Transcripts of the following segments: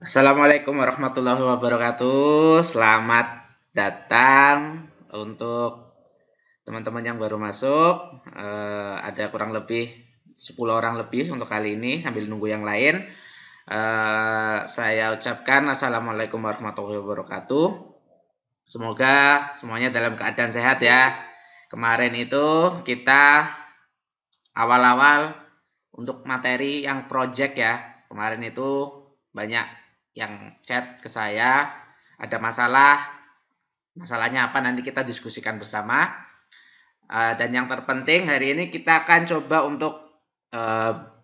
Assalamualaikum warahmatullahi wabarakatuh. Selamat datang untuk teman-teman yang baru masuk. Ada kurang lebih 10 orang lebih untuk kali ini sambil nunggu yang lain. Saya ucapkan Assalamualaikum warahmatullahi wabarakatuh. Semoga semuanya dalam keadaan sehat ya. Kemarin itu kita awal-awal untuk materi yang project ya. Kemarin itu banyak yang chat ke saya, ada masalahnya apa nanti kita diskusikan bersama. Dan yang terpenting hari ini kita akan coba untuk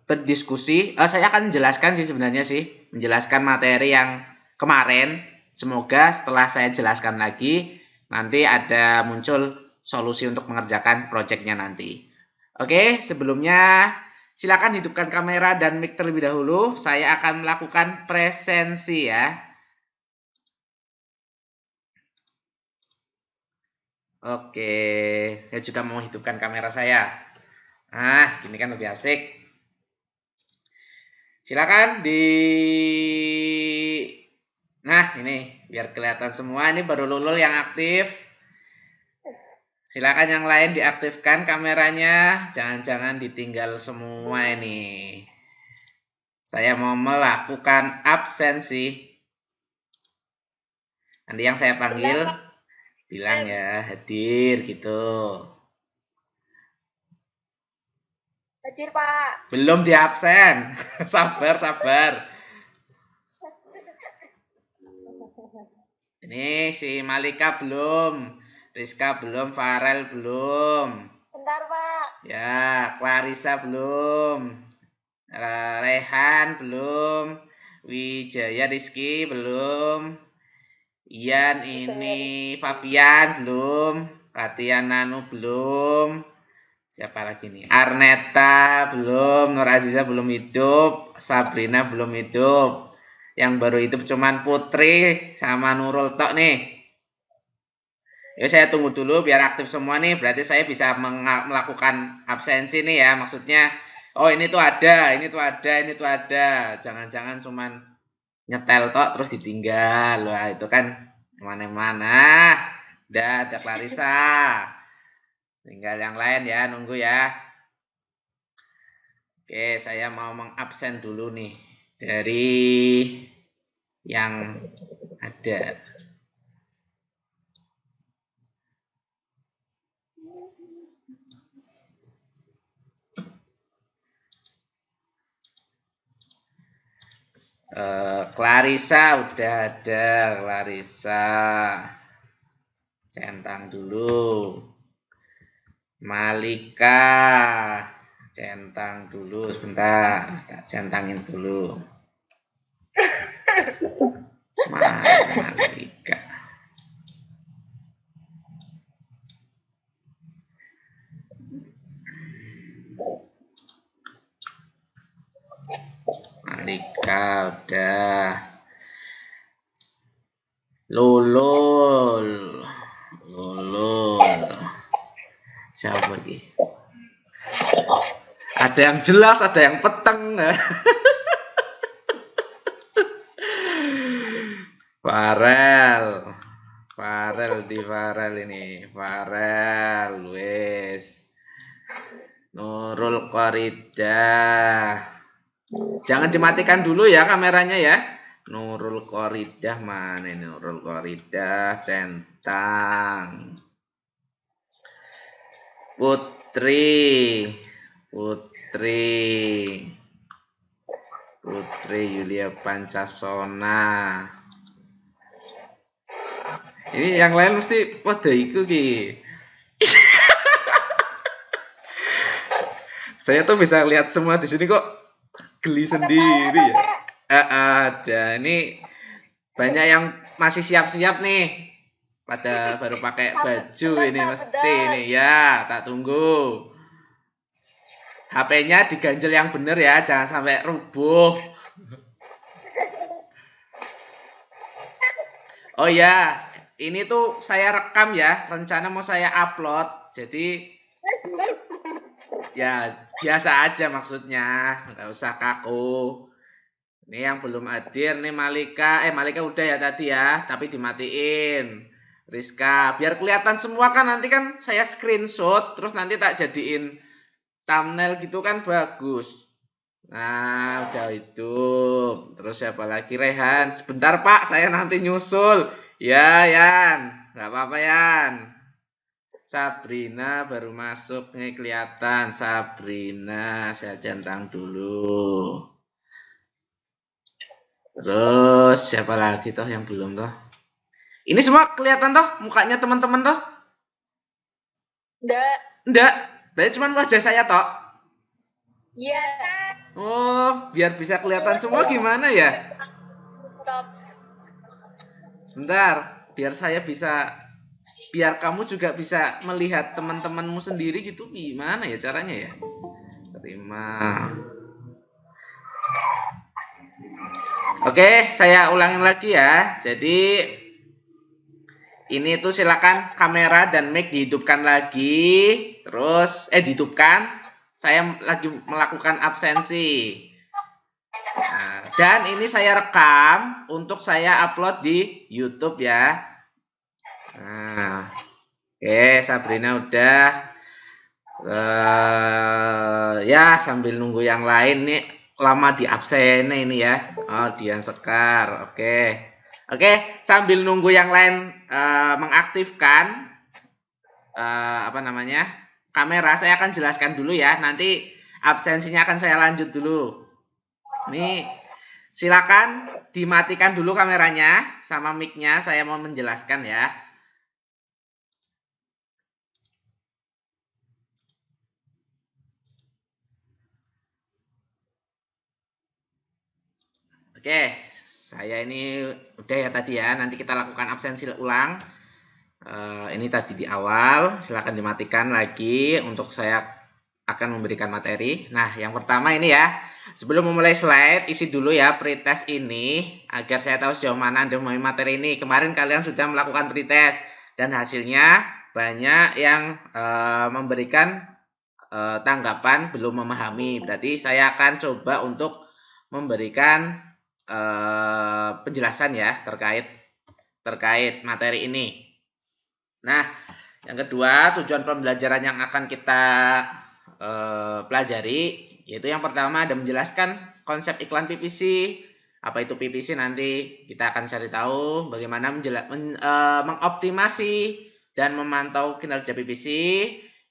berdiskusi. Saya akan menjelaskan sih sebenarnya menjelaskan materi yang kemarin. Semoga setelah saya jelaskan lagi, nanti ada muncul solusi untuk mengerjakan proyeknya nanti. Oke, sebelumnya silakan hidupkan kamera dan mic terlebih dahulu. Saya akan melakukan presensi ya. Oke, saya juga mau hidupkan kamera saya. Nah, gini kan lebih asik. Silakan Nah, ini biar kelihatan semua. Ini baru Lulul yang aktif. Silakan yang lain diaktifkan kameranya. Jangan-jangan ditinggal semua ini. Saya mau melakukan absensi. Nanti yang saya panggil bilang ya hadir gitu. Hadir, Pak. Belum di absen. Sabar. Ini si Malika belum, Rizka belum, Farel belum. Bentar, Pak. Ya, Clarissa belum. Rehan belum. Wijaya Rizky belum. Ian ini Fabian belum. Katia Nanu belum. Siapa lagi nih? Arneta belum. Nur Aziza belum hidup. Sabrina belum hidup. Yang baru hidup cuman Putri sama Nurul tok nih. Ya saya tunggu dulu biar aktif semua nih. Berarti saya bisa melakukan absensi nih ya. Maksudnya, oh ini tuh ada, ini tuh ada. Jangan-jangan cuman nyetel tok terus ditinggal. Wah itu kan mana-mana. Udah ada Clarissa. Tinggal yang lain ya, nunggu ya. Oke, saya mau mengabsen dulu nih dari yang ada. Clarissa udah ada, Clarissa. Centang dulu. Malika. Centang dulu sebentar. Tak centangin dulu. Malika. Malika udah. Lulul. Siapa lagi? Ada yang jelas, ada yang peteng. Farel ini. Farel, wes. Nurul Qoridah. Jangan dimatikan dulu ya kameranya ya. Nurul Qoridah mana ini? Nurul Qoridah centang. Putri Yulia Pancasona. Ini yang lain mesti pada iku ki. Saya tuh bisa lihat semua di sini kok geli sendiri ya. Ada ini banyak yang masih siap-siap nih. Pada baru pakai baju ini mesti nih ya, tak tunggu. HP-nya diganjel yang bener ya, jangan sampai rubuh. Oh ya, ini tuh saya rekam ya, rencana mau saya upload. Jadi ya biasa aja maksudnya, nggak usah kaku. Ini yang belum hadir nih Malika. Malika udah ya tadi ya, tapi dimatiin. Rizka, biar kelihatan semua kan nanti kan saya screenshot, terus nanti tak jadiin thumbnail gitu kan bagus. Nah, udah itu. Terus siapa lagi? Rehan. Sebentar Pak, saya nanti nyusul. Ya, Yan. Nggak apa-apa, Yan. Sabrina baru masuk nih kelihatan. Sabrina, saya centang dulu. Terus siapa lagi toh yang belum toh? Ini semua kelihatan toh mukanya teman-teman toh? Enggak. Berarti cuma wajah saya toh? Iya. Oh, biar bisa kelihatan semua gimana ya? Stop. Sebentar, biar kamu juga bisa melihat teman-temanmu sendiri gitu. Gimana ya caranya ya? Terima. Oke, saya ulangin lagi ya. Jadi ini tuh silakan kamera dan mic dihidupkan lagi. Terus dihidupkan. Saya lagi melakukan absensi. Nah, dan ini saya rekam untuk saya upload di YouTube ya. Nah, oke, Sabrina udah. Ya, sambil nunggu yang lain nih. Lama di absen ini ya. Oh, Dian Sekar. Oke, sambil nunggu yang lain mengaktifkan kamera, saya akan jelaskan dulu ya. Nanti absensinya akan saya lanjut dulu. Ini silakan dimatikan dulu kameranya sama mic-nya, saya mau menjelaskan ya. Oke, saya ini udah ya tadi ya. Nanti kita lakukan absensi ulang. Ini tadi di awal. Silakan dimatikan lagi untuk saya akan memberikan materi. Nah, yang pertama ini ya. Sebelum memulai slide, isi dulu ya pretest ini agar saya tahu sejauh mana Anda memahami materi ini. Kemarin kalian sudah melakukan pretest dan hasilnya banyak yang memberikan tanggapan belum memahami. Berarti saya akan coba untuk memberikan penjelasan ya terkait materi ini. Nah, yang kedua, tujuan pembelajaran yang akan kita pelajari yaitu yang pertama ada menjelaskan konsep iklan PPC. Apa itu PPC nanti kita akan cari tahu bagaimana mengoptimasi dan memantau kinerja PPC.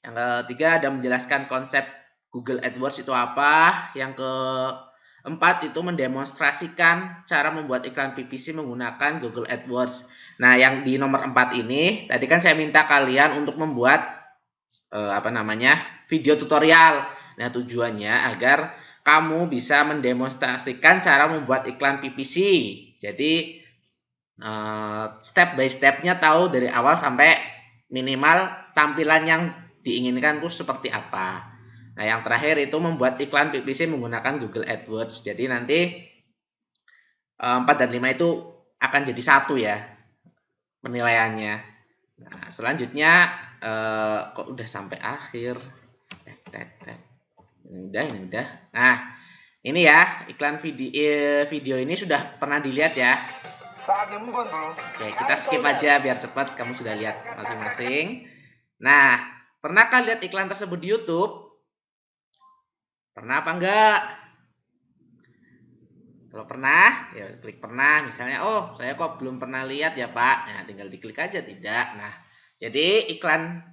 Yang ketiga ada menjelaskan konsep Google AdWords itu apa. Yang keempat itu mendemonstrasikan cara membuat iklan PPC menggunakan Google AdWords. Nah, yang di nomor 4 ini tadi kan saya minta kalian untuk membuat video tutorial. Nah, tujuannya agar kamu bisa mendemonstrasikan cara membuat iklan PPC. Jadi step by stepnya tahu dari awal sampai minimal tampilan yang diinginkan itu seperti apa. Nah, yang terakhir itu membuat iklan PPC menggunakan Google AdWords. Jadi nanti 4 dan 5 itu akan jadi satu ya penilaiannya. Nah, selanjutnya kok udah sampai akhir. Ini udah. Nah, ini ya iklan video ini sudah pernah dilihat ya. Saatnya move on, bro. Oke, kita skip aja biar cepat kamu sudah lihat masing-masing. Nah, pernahkah lihat iklan tersebut di YouTube? Pernah apa enggak? Kalau pernah, ya klik pernah. Misalnya, oh saya kok belum pernah lihat ya Pak. Nah, tinggal diklik aja tidak. Nah, jadi iklan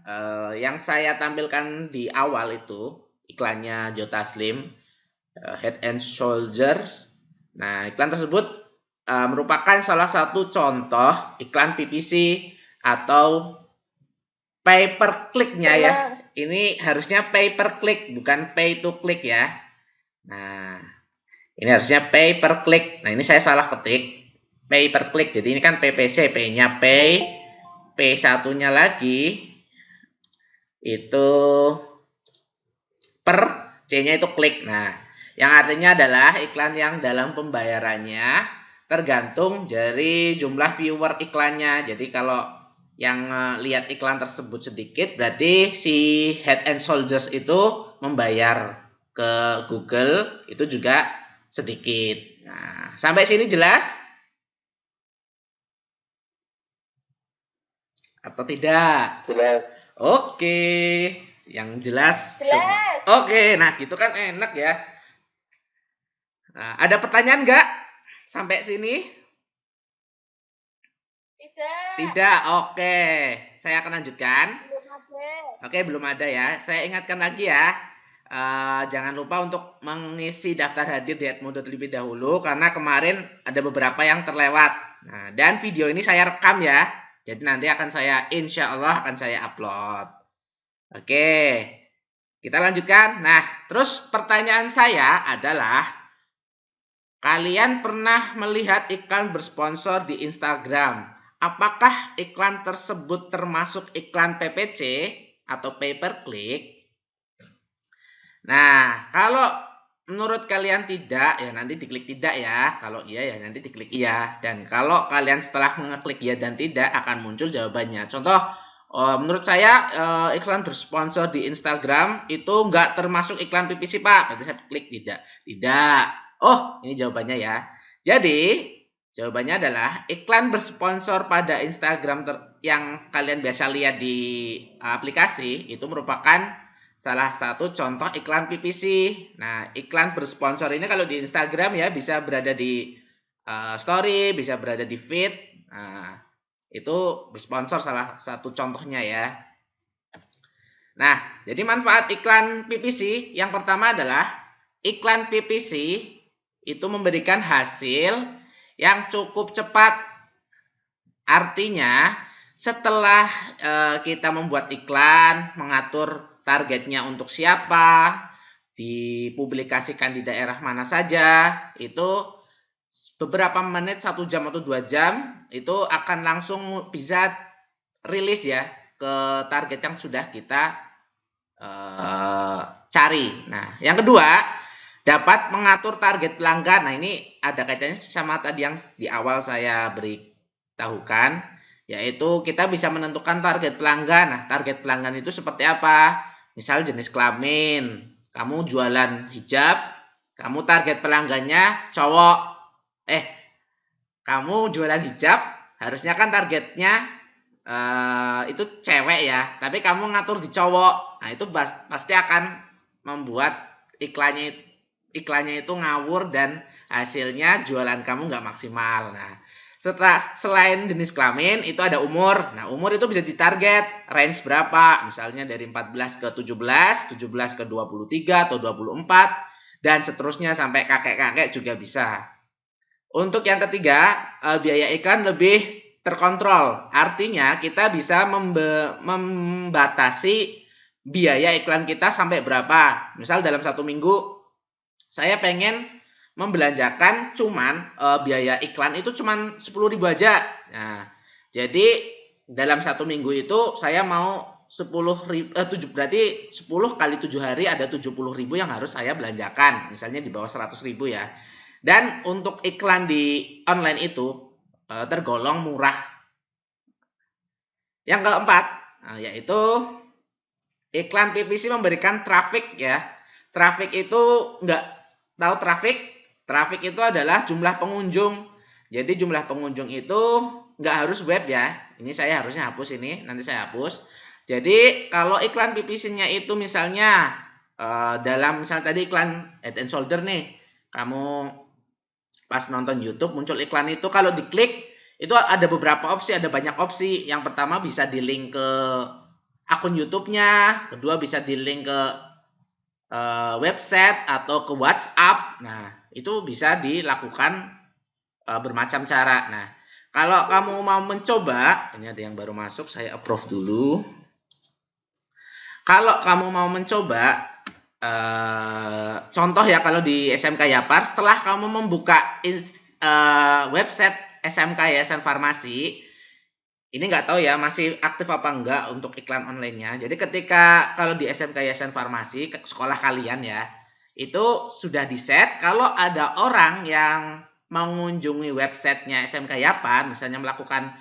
yang saya tampilkan di awal itu, iklannya Jota Slim, Head and Shoulders. Nah, iklan tersebut merupakan salah satu contoh iklan PPC atau pay per click-nya ya. Ini harusnya pay per click, bukan pay to click ya. Nah, ini harusnya pay per click. Nah, ini saya salah ketik. Pay per click. Jadi ini kan PPC, P-nya pay, P1-nya lagi itu per, C-nya itu klik. Nah, yang artinya adalah iklan yang dalam pembayarannya tergantung dari jumlah viewer iklannya. Jadi kalau yang lihat iklan tersebut sedikit, berarti si Head and Shoulders itu membayar ke Google itu juga sedikit. Nah, sampai sini jelas? Atau tidak? Jelas. Oke, yang jelas. Jelas. Oke, nah gitu kan enak ya. Nah, ada pertanyaan nggak sampai sini? Tidak. Tidak, oke. Saya akan lanjutkan. Belum ada. Oke, belum ada ya. Saya ingatkan lagi ya. Jangan lupa untuk mengisi daftar hadir di Edmundo terlebih dahulu karena kemarin ada beberapa yang terlewat. Nah, dan video ini saya rekam ya. Jadi nanti akan insya Allah akan saya upload. Oke, kita lanjutkan. Nah, terus pertanyaan saya adalah, kalian pernah melihat iklan bersponsor di Instagram? Apakah iklan tersebut termasuk iklan PPC atau pay per click? Nah, kalau menurut kalian tidak, ya nanti diklik tidak ya. Kalau iya, ya nanti diklik iya. Dan kalau kalian setelah mengeklik iya dan tidak, akan muncul jawabannya. Contoh, menurut saya iklan bersponsor di Instagram itu nggak termasuk iklan PPC, Pak. Berarti saya klik tidak. Tidak. Oh, ini jawabannya ya. Jadi, jawabannya adalah iklan bersponsor pada Instagram yang kalian biasa lihat di aplikasi itu merupakan salah satu contoh iklan PPC. Nah, iklan bersponsor ini kalau di Instagram ya bisa berada di story, bisa berada di feed. Nah, itu bersponsor salah satu contohnya ya. Nah, jadi manfaat iklan PPC yang pertama adalah iklan PPC itu memberikan hasil yang cukup cepat. Artinya, setelah kita membuat iklan, mengatur targetnya untuk siapa, dipublikasikan di daerah mana saja, itu beberapa menit, 1 jam atau 2 jam, itu akan langsung bisa rilis ya ke target yang sudah kita cari. Nah, yang kedua, dapat mengatur target pelanggan. Nah, ini ada kaitannya sama tadi yang di awal saya beritahukan, yaitu kita bisa menentukan target pelanggan. Nah, target pelanggan itu seperti apa? Misal jenis kelamin, kamu jualan hijab, kamu target pelanggannya cowok. Kamu jualan hijab, harusnya kan targetnya itu cewek ya, tapi kamu ngatur di cowok. Nah, itu pasti akan membuat iklannya itu ngawur dan hasilnya jualan kamu nggak maksimal. Nah, selain jenis kelamin itu ada umur. Nah, umur itu bisa ditarget range berapa, misalnya dari 14 ke 17, 17 ke 23 atau 24 dan seterusnya sampai kakek-kakek juga bisa. Untuk yang ketiga, biaya iklan lebih terkontrol. Artinya kita bisa membatasi biaya iklan kita sampai berapa. Misal dalam 1 minggu saya pengen membelanjakan cuman biaya iklan itu cuman 10.000 aja. Nah, jadi dalam 1 minggu itu saya mau 10.000, berarti 10 kali 7 hari ada 70.000 yang harus saya belanjakan. Misalnya di bawah 100.000 ya. Dan untuk iklan di online itu tergolong murah. Yang keempat, yaitu iklan PPC memberikan traffic ya. Traffic itu nggak tahu traffic? Traffic itu adalah jumlah pengunjung. Jadi jumlah pengunjung itu nggak harus web ya. Ini saya harusnya hapus ini, nanti saya hapus. Jadi kalau iklan PPC-nya itu misalnya dalam misalnya tadi iklan Head and Shoulder nih, kamu pas nonton YouTube muncul iklan itu, kalau diklik itu ada beberapa opsi, ada banyak opsi. Yang pertama bisa di link ke akun YouTube-nya, kedua bisa di link ke website atau ke WhatsApp. Nah, itu bisa dilakukan bermacam cara. Nah, kalau kamu mau mencoba, ini ada yang baru masuk, saya approve dulu. Kalau kamu mau mencoba, contoh ya, kalau di SMK Yapar, setelah kamu membuka website SMK Yayasan Farmasi, ini nggak tahu ya masih aktif apa enggak untuk iklan online-nya. Jadi ketika kalau di SMK Yayasan Farmasi, sekolah kalian ya, itu sudah di-set kalau ada orang yang mengunjungi websitenya SMK Yapar, misalnya melakukan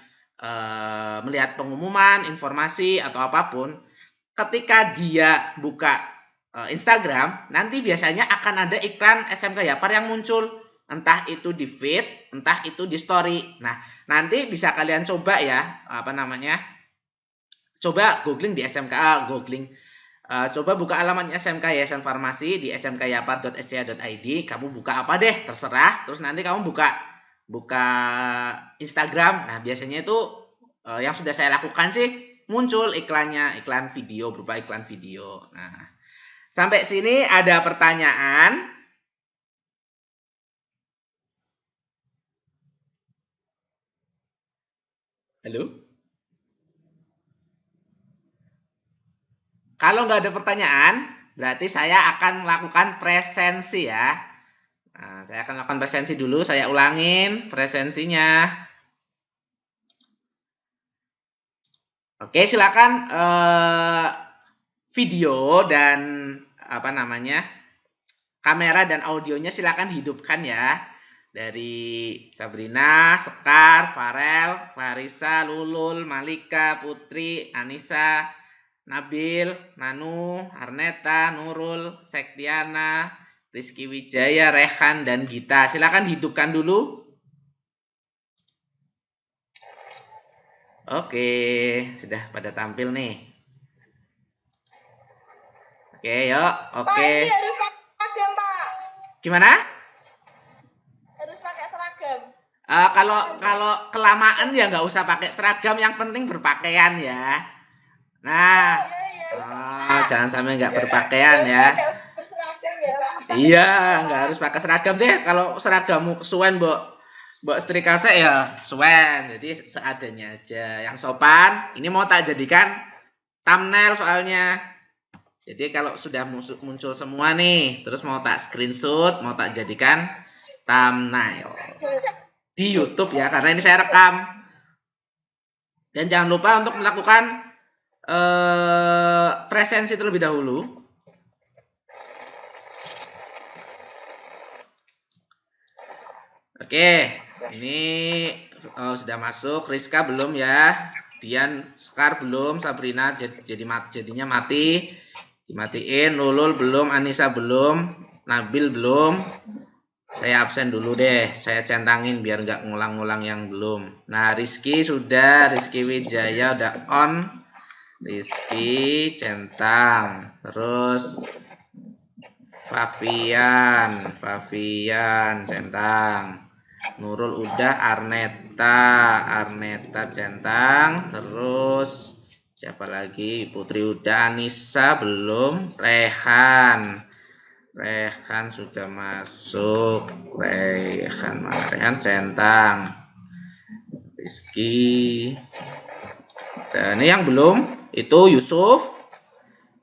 melihat pengumuman, informasi atau apapun, ketika dia buka Instagram, nanti biasanya akan ada iklan SMK Yapar yang muncul. entah itu di feed, entah itu di story. Nah, nanti bisa kalian coba ya, coba googling di SMK, coba buka alamatnya SMK Yayasan Farmasi di smkyapa.sca.id. Kamu buka apa deh, terserah. Terus nanti kamu buka Instagram. Nah, biasanya itu yang sudah saya lakukan sih muncul iklannya, iklan video, berupa iklan video. Nah, sampai sini ada pertanyaan? Halo? Kalau nggak ada pertanyaan, berarti saya akan melakukan presensi ya. Nah, saya akan lakukan presensi dulu, saya ulangin presensinya. Oke, silakan video dan kamera dan audionya silakan hidupkan ya. Dari Sabrina, Sekar, Farel, Clarissa, Lulul, Malika, Putri, Anissa, Nabil, Nanu, Arneta, Nurul, Sektiana, Rizky Wijaya, Rehan, dan Gita. Silakan hidupkan dulu. Oke, sudah pada tampil nih. Oke, yuk. Oke. Pak, ini harus pakai seragam, Pak. Gimana? Harus pakai seragam. Kalau kelamaan ya nggak usah pakai seragam, yang penting berpakaian ya. Nah, jangan sampai nggak berpakaian ya. Iya, nggak harus pakai seragam deh. Kalau seragammu kesuwen, Mbok setrika ya suwen. Jadi seadanya aja. Yang sopan, ini mau tak jadikan thumbnail soalnya. Jadi kalau sudah muncul semua nih, terus mau tak screenshot, mau tak jadikan thumbnail di YouTube ya, karena ini saya rekam. Dan jangan lupa untuk melakukan presensi terlebih dahulu. Oke, ini sudah masuk. Rizka belum ya, Dian, Sekar belum, Sabrina jadinya mati, dimatiin. Lulul belum, Anissa belum, Nabil belum. Saya absen dulu deh, saya centangin biar nggak ngulang-ngulang yang belum. Nah, Rizky sudah, Rizky Wijaya udah on. Rizky centang. Terus Favian centang. Nurul udah, Arneta centang. Terus siapa lagi? Putri udah, Anissa belum, Rehan sudah masuk. Rehan centang. Rizky. Dan ini yang belum itu Yusuf.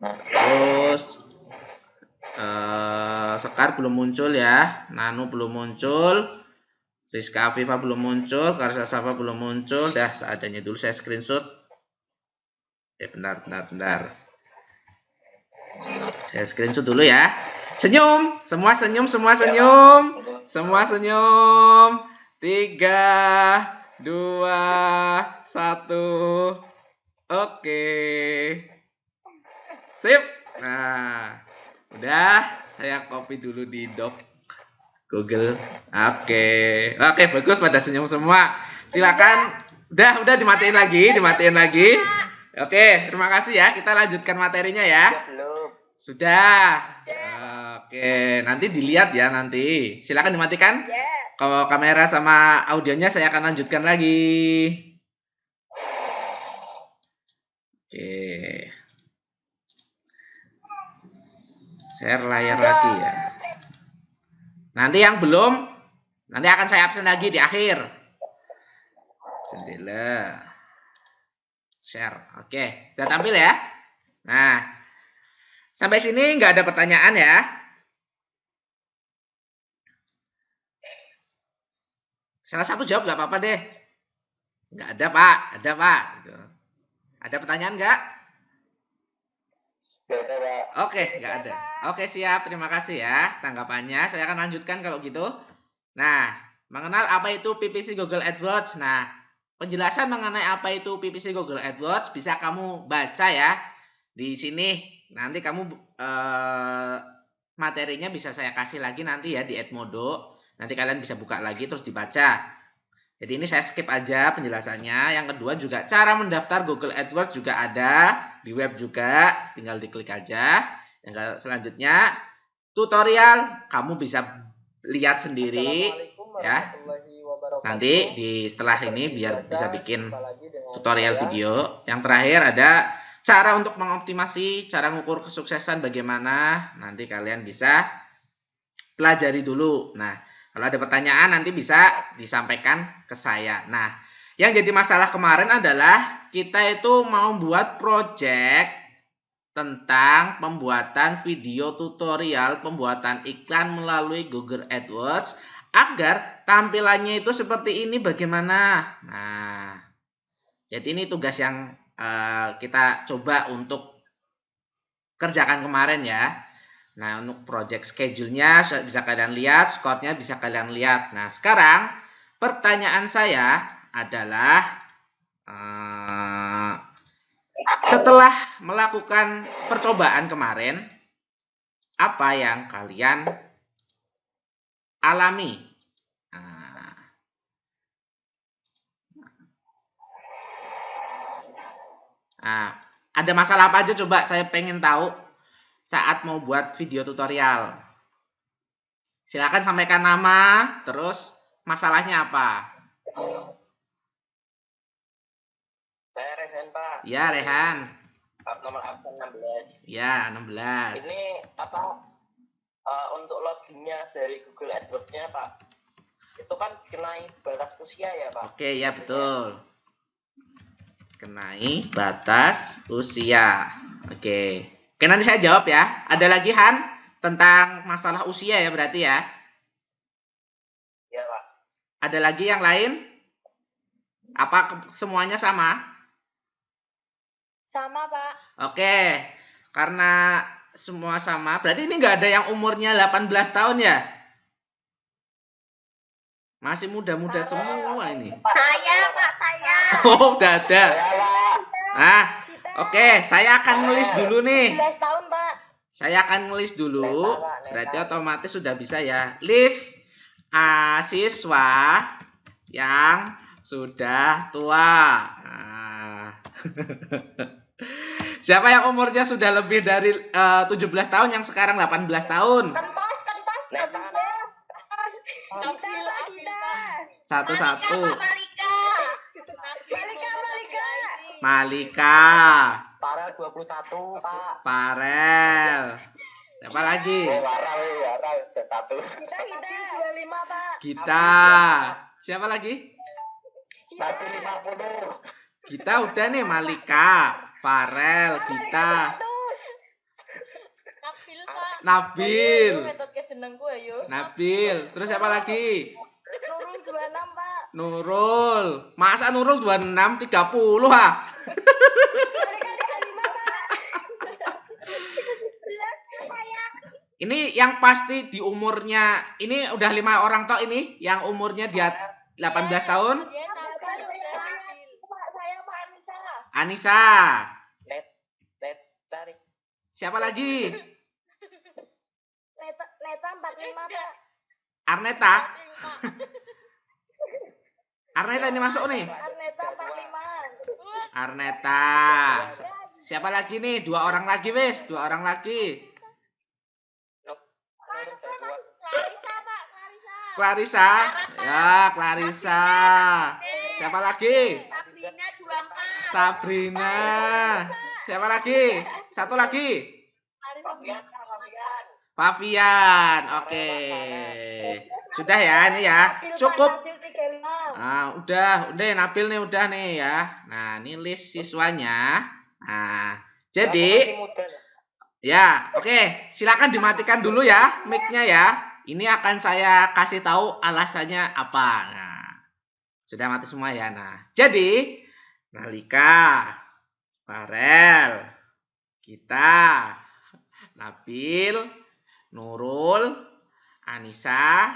Terus Sekar belum muncul ya. Nanu belum muncul. Rizka Afifah belum muncul. Karsa Safa belum muncul. Dah seadanya dulu saya screenshot. Bentar. Saya screenshot dulu ya. Senyum, semua senyum. 3, 2, 1. Oke. Sip. Nah, udah saya copy dulu di doc Google. Oke, bagus, pada senyum semua. Silakan. Udah dimatiin lagi. Oke, terima kasih ya. Kita lanjutkan materinya ya. Sudah. Oke, nanti dilihat ya nanti. Silakan dimatikan. Kalau kamera sama audionya saya akan lanjutkan lagi. Oke. Share layar lagi ya. Nanti yang belum, nanti akan saya absen lagi di akhir. Jendela. Share. Oke, saya tampil ya. Nah, sampai sini nggak ada pertanyaan ya. Salah satu jawab nggak apa-apa deh. Nggak ada Pak, ada Pak. Gitu. Ada pertanyaan nggak? Oke, nggak ada. Oke, siap. Terima kasih ya tanggapannya. Saya akan lanjutkan kalau gitu. Nah, mengenal apa itu PPC Google AdWords. Nah, penjelasan mengenai apa itu PPC Google AdWords bisa kamu baca ya di sini. Nanti kamu materinya bisa saya kasih lagi nanti ya di Edmodo. Nanti kalian bisa buka lagi terus dibaca. Jadi ini saya skip aja penjelasannya. Yang kedua juga cara mendaftar Google AdWords juga ada di web juga, tinggal diklik aja. Yang selanjutnya tutorial, kamu bisa lihat sendiri ya. Nanti setelah ini biar bisa bikin tutorial video. Yang terakhir ada cara untuk mengoptimasi, cara mengukur kesuksesan bagaimana. Nanti kalian bisa pelajari dulu. Nah, kalau ada pertanyaan nanti bisa disampaikan ke saya. Nah, yang jadi masalah kemarin adalah kita itu mau buat project tentang pembuatan video tutorial, pembuatan iklan melalui Google AdWords agar tampilannya itu seperti ini bagaimana. Nah, jadi ini tugas yang kita coba untuk kerjakan kemarin ya. Nah, untuk project schedule-nya bisa kalian lihat, skornya bisa kalian lihat. Nah, sekarang pertanyaan saya adalah setelah melakukan percobaan kemarin, apa yang kalian alami? Nah, ada masalah apa aja coba saya pengen tahu saat mau buat video tutorial. Silakan sampaikan nama, terus masalahnya apa? Saya Rehan, Pak. Ya, Rehan. Nomor absen 16. Ya, 16. Ini untuk loginnya dari Google AdWords-nya, Pak. Itu kan kenai batas usia ya, Pak? Oke, ya betul. Kenai batas usia. Oke. Oke, nanti saya jawab ya. Ada lagi, Han, tentang masalah usia ya berarti ya? Ya, Pak. Ada lagi yang lain? Apa semuanya sama? Sama, Pak. Oke. Karena semua sama, berarti ini nggak ada yang umurnya 18 tahun ya? Masih muda-muda semua ini. Saya, Pak, saya. Oh, udah ada. Nah, oke, saya akan ngelis dulu nih. 11 tahun, Pak. Saya akan ngelis dulu. Berarti otomatis sudah bisa ya. List siswa yang sudah tua. Nah. Siapa yang umurnya sudah lebih dari 17 tahun, yang sekarang 18 tahun? Kentos. Satu-satu. Malika. Malika. Farel 21, Pak. Farel. Siapa lagi? Farel 21. Kita 25, Pak. Kita. Siapa lagi? Nabi 50. Kita udah nih, Malika, Farel, kita. Nabil, Pak. Nabil. Metode jenengku ayo. Nabil. Terus siapa lagi? Nurul 26, Pak. Nurul. Masa Nurul 26, 30 ah? Ini yang pasti di umurnya, ini udah 5 orang toh ini yang umurnya di 18 tahun. Pak, saya Pak Anissa. Anissa. Tarik. Siapa lagi? Neta 45, Pak. Arneta. Arneta ini masuk nih. Neta 45. Arneta. Siapa lagi nih? 2 orang lagi wes, 2 orang lagi. Clarissa, Pak. Clarissa. Ya, Clarissa. Siapa lagi? Sabrina 24. Sabrina. Siapa lagi? Satu lagi. Fabian. Oke. Sudah ya ini ya. Cukup. Nah, udah Nabil nih udah nih ya. Nah, ini list siswanya. Nah, jadi ya, oke. Silakan dimatikan dulu ya mic-nya ya. Ini akan saya kasih tahu alasannya apa. Nah, sudah mati semua ya. Nah, jadi Malika, Farel, kita, Nabil, Nurul, Anissa,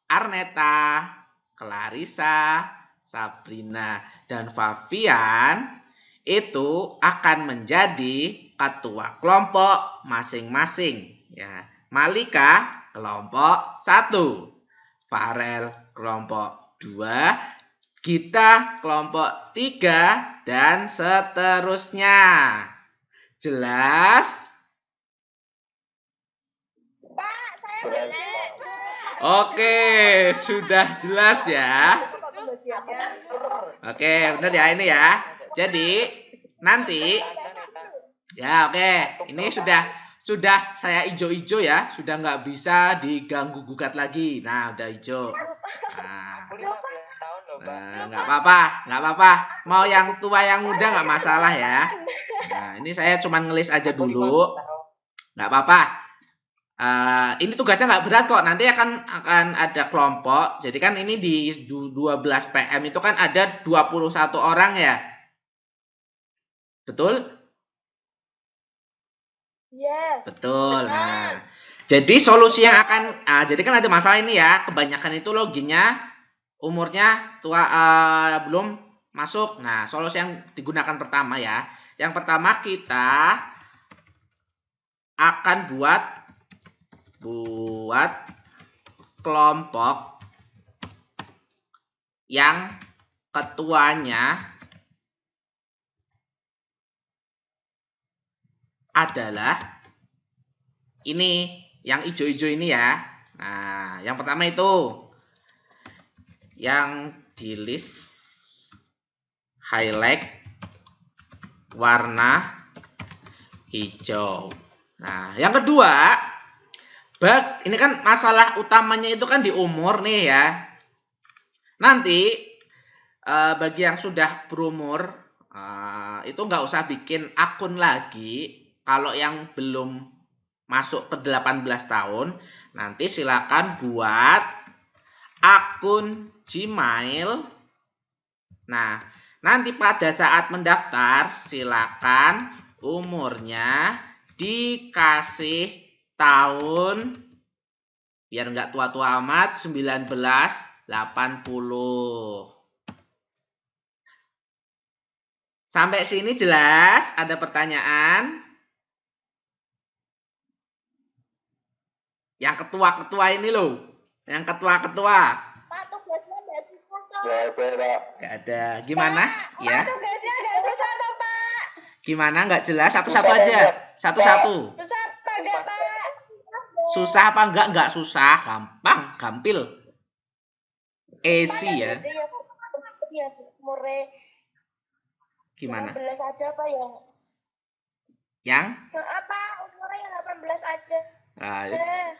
Arneta, Clarissa, Sabrina, dan Fabian itu akan menjadi ketua kelompok masing-masing ya. Malika kelompok 1, Farel kelompok 2, Gita kelompok 3, dan seterusnya. Jelas? Pak, saya Jelas. bener. Oke, sudah jelas ya. Oke, benar ya ini ya. Jadi nanti ya oke, ini sudah saya ijo-ijo ya, sudah nggak bisa diganggu gugat lagi. Nah, udah ijo. Nah, Aku 15 tahun loh, Pak. nggak apa-apa. Mau yang tua yang muda nggak masalah ya. Nah, ini saya cuma ngelis aja Aku 15 dulu. tahun. Nggak apa-apa. Ini tugasnya nggak berat kok. Nanti akan ada kelompok. Jadi kan ini di 12 PM itu kan ada 21 orang ya. Betul? Iya. Betul. Nah, jadi solusi yang akan jadi kan ada masalah ini ya. Kebanyakan itu loginnya umurnya tua belum masuk. Nah, solusi yang digunakan pertama ya. Yang pertama kita akan buat kelompok yang ketuanya adalah ini, yang ijo-ijo ini ya. Nah, yang pertama itu yang di list highlight warna hijau. Nah, yang kedua, ini kan masalah utamanya itu kan di umur nih ya. Nanti bagi yang sudah berumur itu nggak usah bikin akun lagi. Kalau yang belum masuk ke 18 tahun, nanti silakan buat akun Gmail. Nah, nanti pada saat mendaftar silakan umurnya dikasih tahun biar nggak tua-tua amat 1980. Sampai sini jelas? Ada pertanyaan? Yang ketua-ketua ini loh. Yang ketua-ketua. Pak, tugasnya nggak susah toh. Nggak ada, Pak. Nggak ada. Gimana? Pak, Ya. tugasnya nggak susah toh, Pak. Gimana? Nggak jelas? Satu-satu aja. Satu-satu. Susah apa enggak, Pak? Susah apa enggak? Enggak susah. Gampang. Gampil. Easy ya. Ya, umurnya Gimana? 18 aja, Pak, yang Yang? apa? Umurnya yang 18 aja.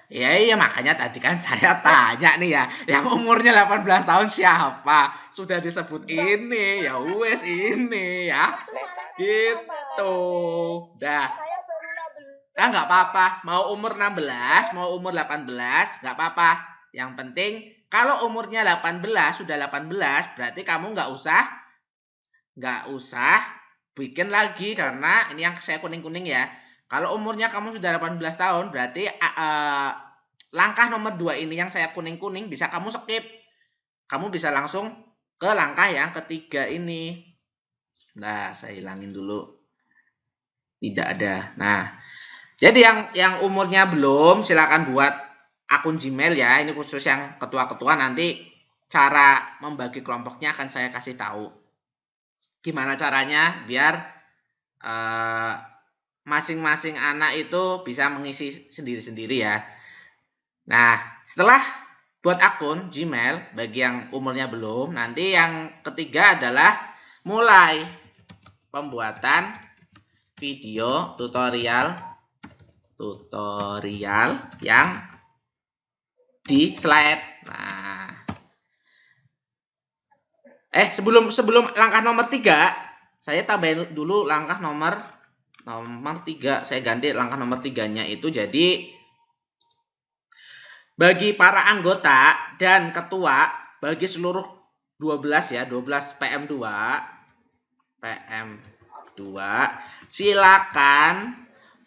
Iya makanya tadi kan saya tanya nih ya, yang umurnya 18 tahun siapa? Sudah disebut ini, ya wes ini ya. Gitu. Dah. Saya baru 16. Nggak apa-apa, mau umur 16, mau umur 18, nggak apa-apa. Yang penting kalau umurnya 18, sudah 18, berarti kamu nggak usah bikin lagi karena ini yang saya kuning-kuning ya. Kalau umurnya kamu sudah 18 tahun, berarti langkah nomor 2 ini yang saya kuning-kuning bisa kamu skip. Kamu bisa langsung ke langkah yang ketiga ini. Nah, saya hilangin dulu. Tidak ada. Nah, jadi yang umurnya belum, silakan buat akun Gmail ya. Ini khusus yang ketua-ketua, nanti cara membagi kelompoknya akan saya kasih tahu. Gimana caranya biar masing-masing anak itu bisa mengisi sendiri-sendiri ya. Nah, setelah buat akun Gmail bagi yang umurnya belum, nanti yang ketiga adalah mulai pembuatan video tutorial yang di slide. Nah, sebelum langkah nomor 3, saya tambahin dulu langkah nomor 3. Saya ganti langkah nomor 3-nya itu jadi bagi para anggota dan ketua, bagi seluruh 12 ya, 12 PM2, silakan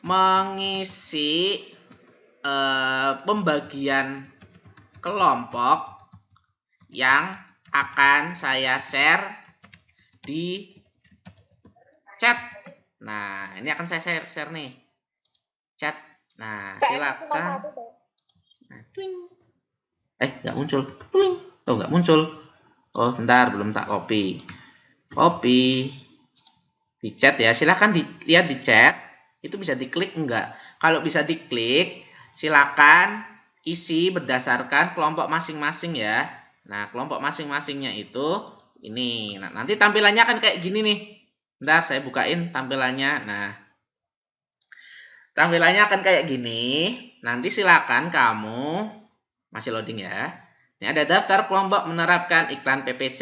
mengisi pembagian kelompok yang akan saya share di chat. Nah, ini akan saya share nih. Chat. Nah, silakan. Nah, Nggak muncul. Oh, nggak muncul. Oh, bentar, belum tak copy. Copy. Di chat ya, silahkan dilihat di chat. Itu bisa diklik enggak? Kalau bisa diklik, silakan isi berdasarkan kelompok masing-masing ya. Nah, kelompok masing-masingnya itu ini. Nah, nanti tampilannya akan kayak gini nih. Bentar, saya bukain tampilannya. Nah, tampilannya akan kayak gini. Nanti silakan kamu, masih loading ya. Ini ada daftar kelompok menerapkan iklan PPC.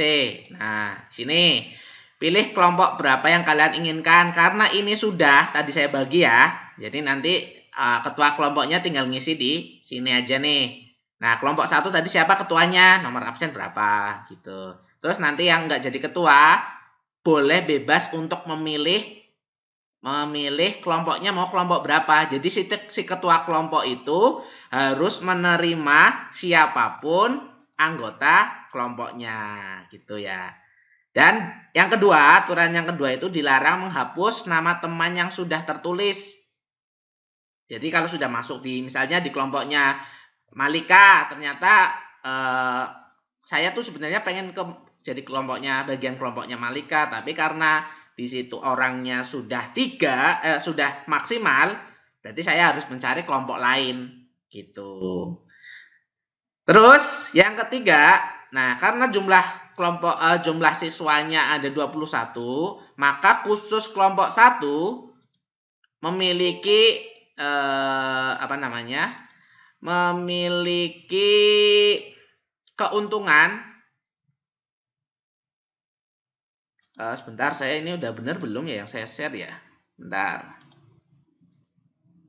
Nah, sini pilih kelompok berapa yang kalian inginkan. Karena ini sudah tadi saya bagi ya. Jadi nanti ketua kelompoknya tinggal ngisi di sini aja nih. Nah, kelompok 1 tadi siapa ketuanya? Nomor absen berapa gitu. Terus nanti yang nggak jadi ketua boleh bebas untuk memilih kelompoknya mau kelompok berapa. Jadi si ketua kelompok itu harus menerima siapapun anggota kelompoknya gitu ya. Dan yang kedua, aturan yang kedua itu dilarang menghapus nama teman yang sudah tertulis. Jadi kalau sudah masuk misalnya di kelompoknya Malika, ternyata saya tuh sebenarnya pengen jadi bagian kelompoknya Malika, tapi karena di situ orangnya sudah sudah maksimal, berarti saya harus mencari kelompok lain gitu. Terus yang ketiga, nah karena jumlah siswanya ada 21, maka khusus kelompok 1 memiliki memiliki keuntungan. Sebentar, saya ini udah benar belum ya yang saya share ya? Bentar.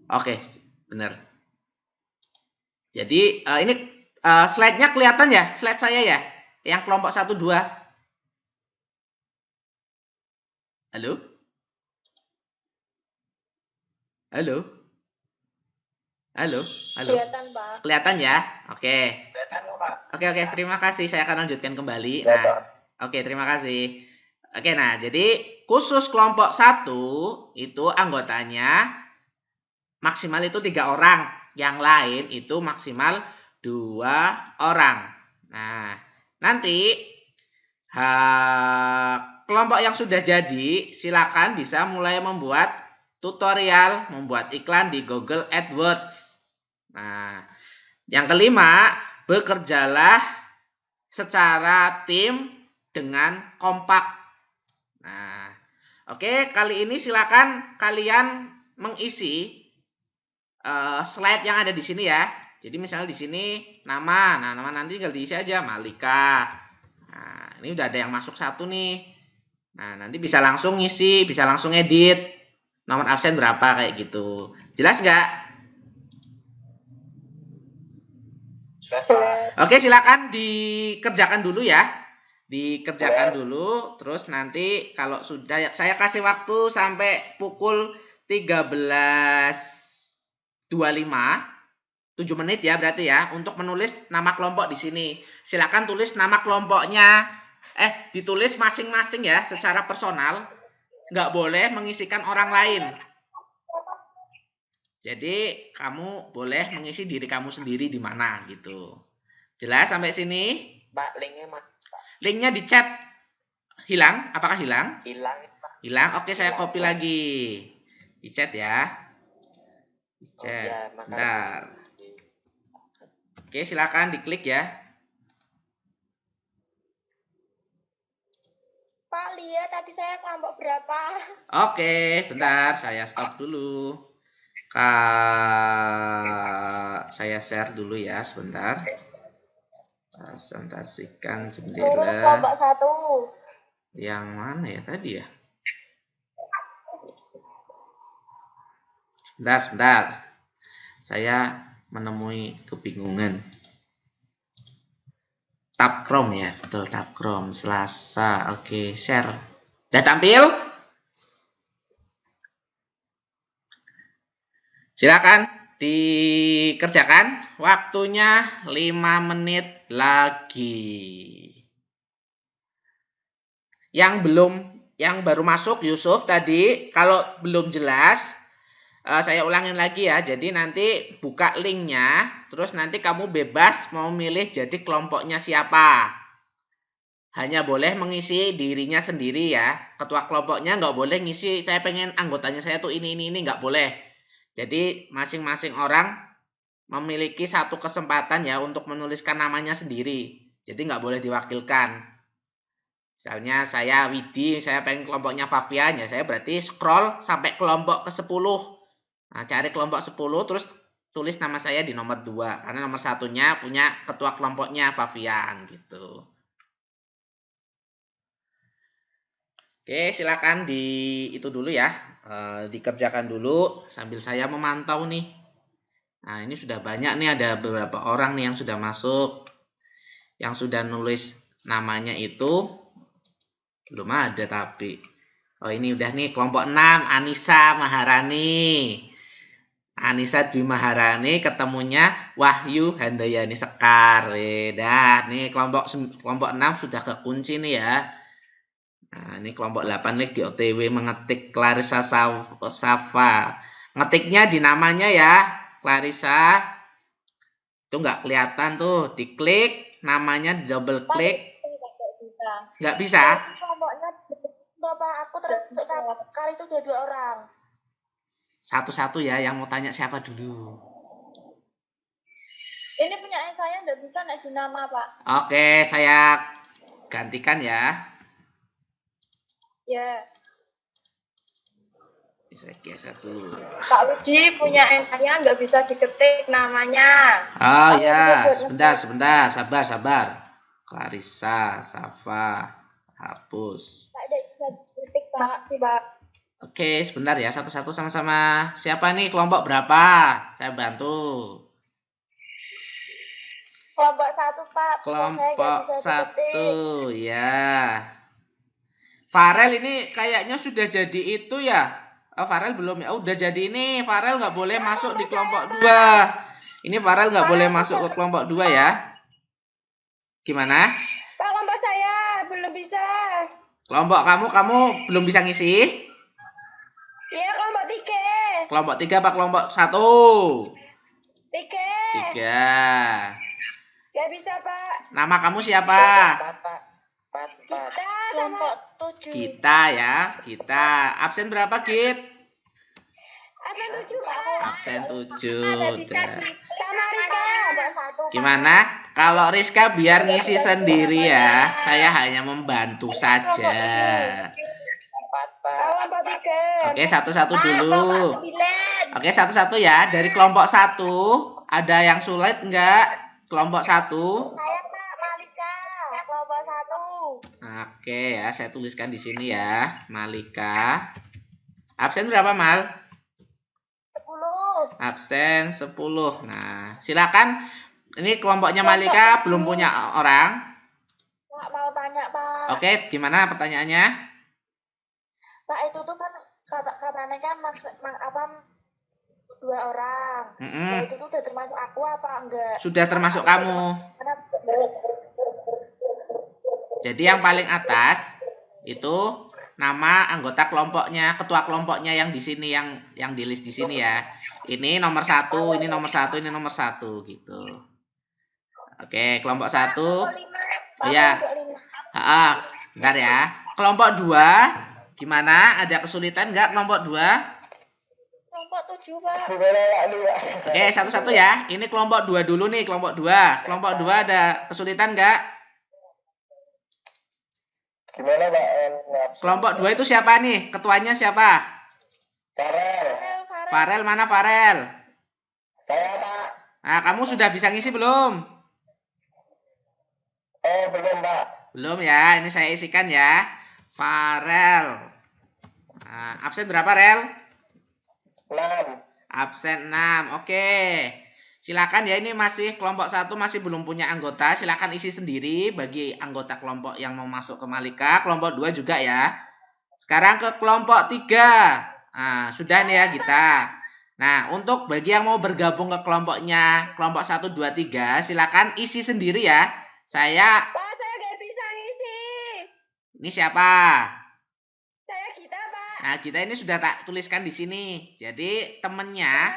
Oke, benar. Jadi ini slide-nya kelihatan ya? Slide saya ya? Yang kelompok 1, 2. Halo? Halo? Halo? Halo? Kelihatan, Pak. Kelihatan ya? Oke. Oke, terima kasih. Saya akan lanjutkan kembali. Nah, oke, terima kasih. Oke, nah jadi khusus kelompok 1 itu anggotanya maksimal itu 3 orang. Yang lain itu maksimal 2 orang. Nah, nanti kelompok yang sudah jadi silakan bisa mulai membuat tutorial, membuat iklan di Google AdWords. Nah, yang kelima, bekerjalah secara tim dengan kompak. Nah, oke, kali ini silakan kalian mengisi slide yang ada di sini ya. Jadi misalnya di sini nama, nah nama nanti tinggal diisi aja Malika. Nah, ini udah ada yang masuk 1 nih. Nah, nanti bisa langsung ngisi, bisa langsung edit. Nomor absen berapa kayak gitu. Jelas nggak? Oke, silakan dikerjakan dulu ya. Dikerjakan dulu, terus nanti kalau sudah saya kasih waktu sampai pukul 13.25, 7 menit ya berarti ya, untuk menulis nama kelompok di sini. Silakan tulis nama kelompoknya, ditulis masing-masing ya, secara personal. Nggak boleh mengisikan orang lain. Jadi kamu boleh mengisi diri kamu sendiri di mana gitu. Jelas sampai sini? Pak, linknya mas. Linknya di chat. Hilang? Apakah hilang? Hilang. Hilang? Oke, saya copy lagi. Di chat ya. Di chat. Ya, bentar. Oke, silakan diklik ya. Pak, lihat tadi saya kelompok berapa. Oke, bentar. Saya stop dulu. Saya share dulu ya, sebentar. Presentasikan jendela. Kelompok 1. Yang mana ya tadi ya? Sebentar. Saya menemui kebingungan. Tab Chrome ya, betul tab Chrome. Selasa, oke, share. Udah tampil? Silakan dikerjakan. Waktunya 5 menit lagi. Yang baru masuk Yusuf tadi, kalau belum jelas, Saya ulangin lagi ya. Jadi nanti buka linknya, terus nanti kamu bebas mau milih jadi kelompoknya siapa. Hanya boleh mengisi dirinya sendiri ya. Ketua kelompoknya nggak boleh ngisi, saya pengen anggotanya saya tuh ini, nggak boleh. Jadi masing-masing orang memiliki satu kesempatan ya untuk menuliskan namanya sendiri. Jadi nggak boleh diwakilkan. Misalnya saya Widi, saya pengen kelompoknya Fafian, ya saya berarti scroll sampai kelompok ke-10. Nah, cari kelompok 10, terus tulis nama saya di nomor 2. Karena nomor satunya punya ketua kelompoknya Fafian, gitu. Oke, silakan itu dulu ya. Dikerjakan dulu sambil saya memantau nih. Nah, ini sudah banyak nih, ada beberapa orang nih yang sudah masuk. Yang sudah nulis namanya itu belum ada tapi. Oh, ini udah nih kelompok 6, Anissa Maharani. Anissa Dwi Maharani ketemunya Wahyu Handayani Sekar. Dah, nih kelompok 6 sudah kekunci nih ya. Nah, ini kelompok 8 nih di OTW mengetik Clarissa Safa. Ngetiknya di namanya ya, Clarissa. Itu nggak kelihatan tuh, diklik namanya, double klik. Nggak bisa. Kelompoknya Bapak aku terus kali itu udah 2 orang. Satu-satu ya, yang mau tanya siapa dulu? Ini punya saya nggak bisa naik nama, Pak. Oke, saya gantikan ya. Ya. Saya geser dulu. Pak Widi punya saya nggak bisa diketik namanya. Oh ya, sebentar, sabar. Clarissa, Safa, hapus. Pak tidak bisa diketik, Pak. Oke, sebentar ya, satu-satu sama-sama. Siapa nih kelompok berapa? Saya bantu. Kelompok 1, Pak. Kelompok 1, ya. Farel ini kayaknya sudah jadi itu ya. Oh, Farel belum ya. Oh, udah jadi ini. Farel nggak boleh masuk di kelompok 2. Ini Farel nggak boleh masuk ke kelompok 2 ya. Gimana? Pak, kelompok saya belum bisa. Kelompok kamu belum bisa ngisi? Iya, kelompok 3. Kelompok 3 apa kelompok 1? 3. 3. Nggak bisa, Pak. Nama kamu siapa? Kita sama 7. Kita ya, kita. Absen berapa, Git? Absen 7, Pak. Absen 7. Sama Rizka. Gimana? Kalau Rizka biar ngisi sendiri ya. Saya hanya membantu saja. Kelompok 3. Oke, satu-satu dulu. Oke, satu-satu ya. Dari kelompok 1, ada yang sulit enggak? Kelompok 1. Saya Kak Malika, kelompok 1. Oke ya, saya tuliskan di sini ya. Malika. Absen berapa, Mal? 10. Absen 10. Nah, silakan. Ini kelompoknya Malika belum punya orang. Pak, mau tanya, Pak. Oke, gimana pertanyaannya? Pak, itu tuh kan katanya kan apa 2 orang. Nah, itu tuh udah termasuk aku apa enggak? Sudah termasuk kamu. Jadi yang paling atas itu nama anggota kelompoknya, ketua kelompoknya yang di sini, yang di list di sini ya. Ini nomor 1, ini nomor 1, ini nomor 1 gitu. Oke, kelompok 1. Ya. Bentar ya. Kelompok 2 gimana? Ada kesulitan enggak kelompok 2? Kelompok 7, Pak. Oke, satu-satu ya. Ini kelompok 2 dulu nih, kelompok 2. Kelompok 2 ada kesulitan enggak? Gimana, Pak? Kelompok 2 itu siapa nih? Ketuanya siapa? Farel. Farel, mana Farel? Saya, Pak. Nah, kamu sudah bisa ngisi belum? Belum, Pak. Belum ya, ini saya isikan ya. Farel. Nah, absen berapa, Rel? 6. Absen 6. Oke. Silakan ya, ini masih kelompok 1 masih belum punya anggota. Silakan isi sendiri bagi anggota kelompok yang mau masuk ke Malika. Kelompok 2 juga ya. Sekarang ke kelompok 3. Nah, sudah nih ya kita. Nah, untuk bagi yang mau bergabung ke kelompoknya, kelompok 1, 2, 3, silakan isi sendiri ya. Saya... Pak, saya nggak bisa ngisi. Ini siapa? Saya Gita, Pak. Nah, kita ini sudah tak tuliskan di sini. Jadi temennya,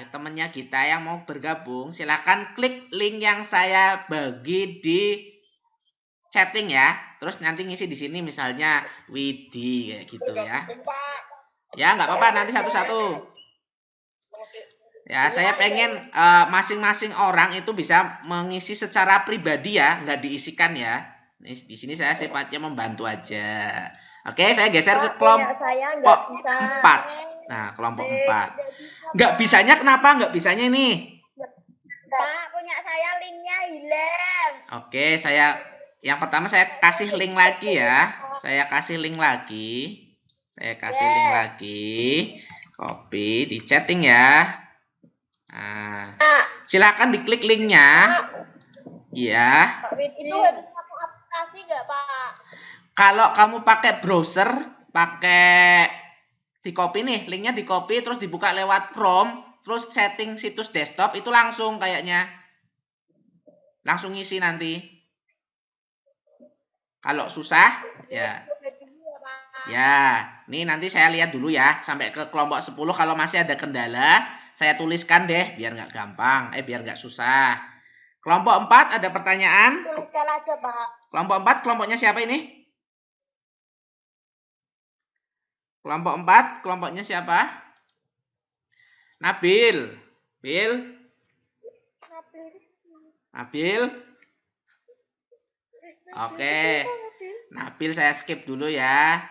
temennya kita yang mau bergabung, silakan klik link yang saya bagi di chatting ya. Terus nanti ngisi di sini misalnya Widi kayak gitu ya. Ya, nggak apa-apa, nanti satu-satu. Ya, saya pengen masing-masing orang itu bisa mengisi secara pribadi ya, nggak diisikan ya. Di sini saya sifatnya membantu aja. Oke, saya geser ke kelompok 4. Nah, kelompok 4. Nggak bisanya kenapa nggak bisanya ini? Pak, punya saya linknya hilang. Oke, yang pertama saya kasih link lagi ya. Saya kasih link lagi. Copy di chatting ya. Nah, silakan diklik linknya. Ya. Itu harus pakai aplikasi nggak, Pak? Kalau kamu pakai browser, di copy nih, linknya di copy terus dibuka lewat Chrome, terus setting situs desktop itu langsung kayaknya. Langsung ngisi nanti. Kalau susah, ya. Ya, ini nanti saya lihat dulu ya, sampai ke kelompok 10 kalau masih ada kendala, saya tuliskan deh biar nggak gampang, biar nggak susah. Kelompok 4 ada pertanyaan? Tuliskan aja, Pak. Kelompok 4 kelompoknya siapa ini? Kelompok 4 kelompoknya siapa? Nabil. Nabil. Oke. Nabil saya skip dulu ya.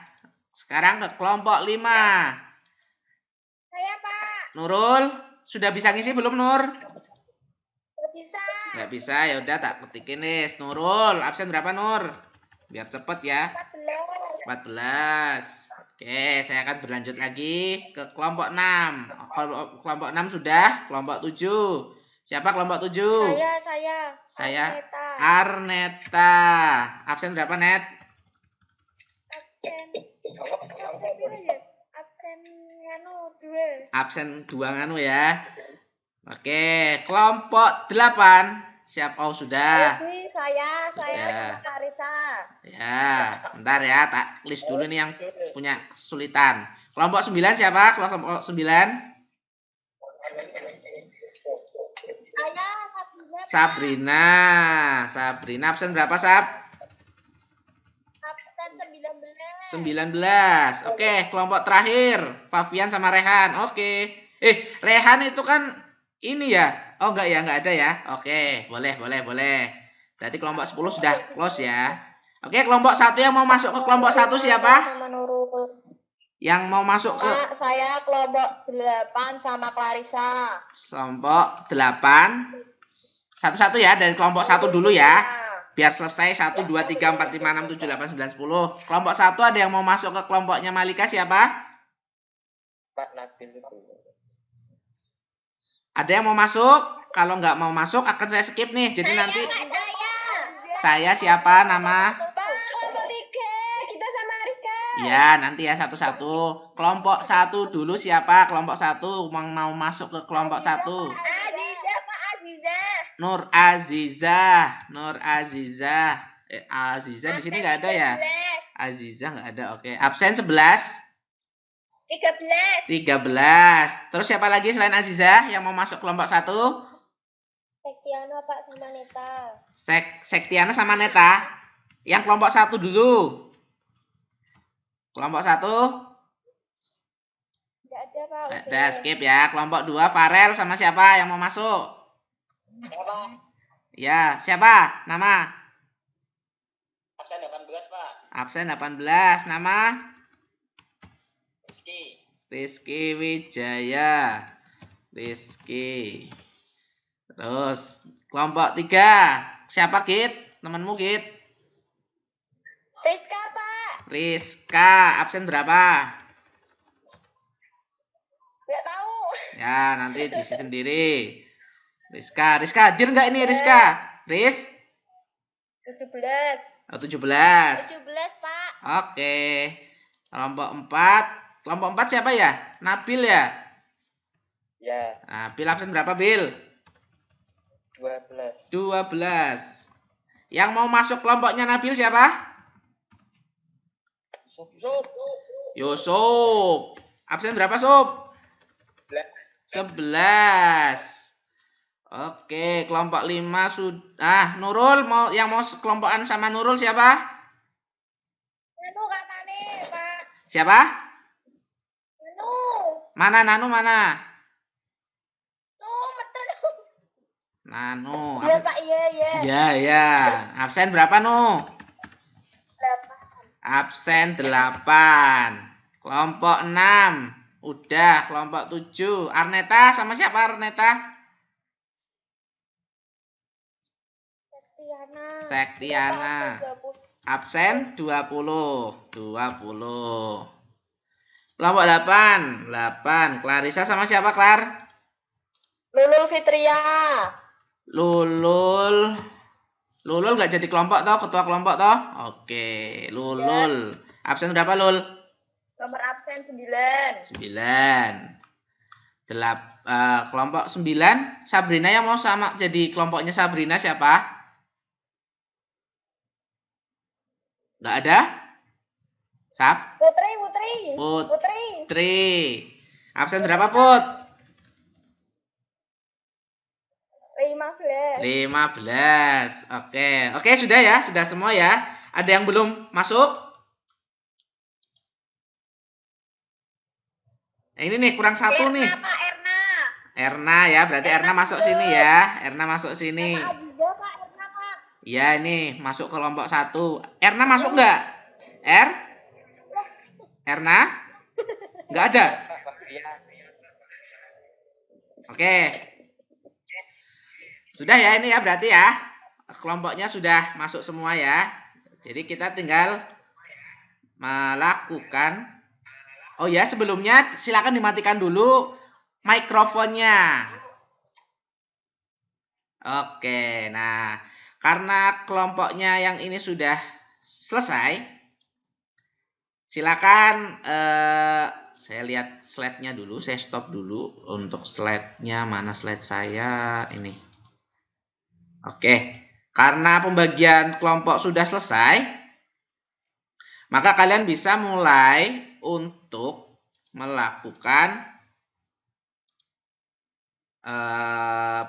Sekarang ke kelompok 5. Saya, Pak. Nurul, sudah bisa ngisi belum, Nur? Nggak bisa. Nggak bisa, ya udah tak ketikin nih. Nurul, absen berapa, Nur? Biar cepet ya. 14. Oke, saya akan berlanjut lagi ke kelompok 6. Kelompok 6 sudah, kelompok 7. Siapa kelompok 7? Saya. Arneta. Absen berapa, Net? Absen 2 nganu ya. Oke, kelompok 8. Siap? Oh, sudah. Ini saya sama Clarissa. Ya, bentar ya, tak list dulu nih yang punya kesulitan. Kelompok 9 siapa? Kelompok 9? Sabrina. Sabrina absen berapa, Sab? Absen 19. 19. Oke, kelompok terakhir. Fabian sama Rehan. Oke. Rehan itu kan ini ya. Oh, enggak ya, enggak ada ya. Oke, boleh. Berarti kelompok 10 sudah close ya. Oke, kelompok 1 yang mau masuk ke kelompok 1 siapa? Yang mau masuk ke saya kelompok 8 sama Clarissa. Kelompok 8. Satu-satu ya, dari kelompok 1 dulu ya. Biar selesai 1, 2, 3, 4, 5, 6, 7, 8, 9, 10. Kelompok 1 ada yang mau masuk ke kelompoknya Malika siapa? Pak Nabil itu. Ada yang mau masuk? Kalau nggak mau masuk akan saya skip nih. Jadi nanti saya siapa nama? Kelompok 3, kita sama Rizka. Ya, nanti ya satu-satu. Kelompok 1 dulu siapa? Kelompok 1 mau masuk ke kelompok 1. Nur Azizah. Azizah di sini nggak ada ya? Azizah nggak ada. Oke. Absen 11. 13. Terus siapa lagi selain Azizah yang mau masuk kelompok 1? Sektiana, Pak, sama Neta. Sektiana sama Neta. Yang kelompok 1 dulu. Kelompok 1? Nggak ada, Pak. Ada, skip ya. Kelompok 2 Farel sama siapa yang mau masuk? Siapa? Ya, siapa? Nama? Absen 18, Pak. Absen 18. Nama? Rizky. Rizky Wijaya. Rizky. Terus kelompok 3. Siapa, Git? Temanmu, Git? Rizka, Pak. Rizka. Absen berapa? Nggak tahu. Ya, nanti diisi sendiri. Rizka hadir nggak ini Rizka? 17. 17. 17, Pak. Oke. Kelompok 4. Kelompok 4 siapa ya? Nabil ya? Ya, Nabil absen berapa, Bil? 12. 12. Yang mau masuk kelompoknya Nabil siapa? Yusuf. Absen berapa, Sob? 11. Oke, kelompok 5 sudah. Nurul yang mau kelompokan sama Nurul siapa? Nanu katane, Pak. Siapa? Nanu. Mana Nanu mana? Metu. Nanu. Iya, Pak, iya. Ya. Absen berapa, Nu? 8. Absen 8. Kelompok 6. Udah, kelompok 7. Arneta sama siapa Arneta? Sektiana. Absen 20. Kelompok 8. Clarissa sama siapa, Klar? Lulul Fitria. Lulul nggak jadi kelompok toh, ketua kelompok toh? Oke, Lulul. Absen berapa, Lul? Nomor absen 9. Kelompok 9. Sabrina yang mau sama jadi kelompoknya Sabrina siapa? Nggak ada? Putri. Absen berapa, Put? 15. Oke, sudah ya, sudah semua ya. Ada yang belum masuk? Nah, ini nih kurang satu nih. Pak, Erna ya, berarti Erna masuk sini ya. Erna masuk sini. Pak Aziza, Pak, Erna, Pak. Ya, ini masuk kelompok 1. Erna masuk nggak? Erna? Nggak ada? Oke. Sudah ya ini ya berarti ya. Kelompoknya sudah masuk semua ya. Jadi kita tinggal melakukan. Oh ya, sebelumnya silakan dimatikan dulu mikrofonnya. Oke, nah karena kelompoknya yang ini sudah selesai, silakan saya lihat slide-nya dulu, saya stop dulu untuk slide-nya. Mana slide saya ini? Oke, karena pembagian kelompok sudah selesai, maka kalian bisa mulai untuk melakukan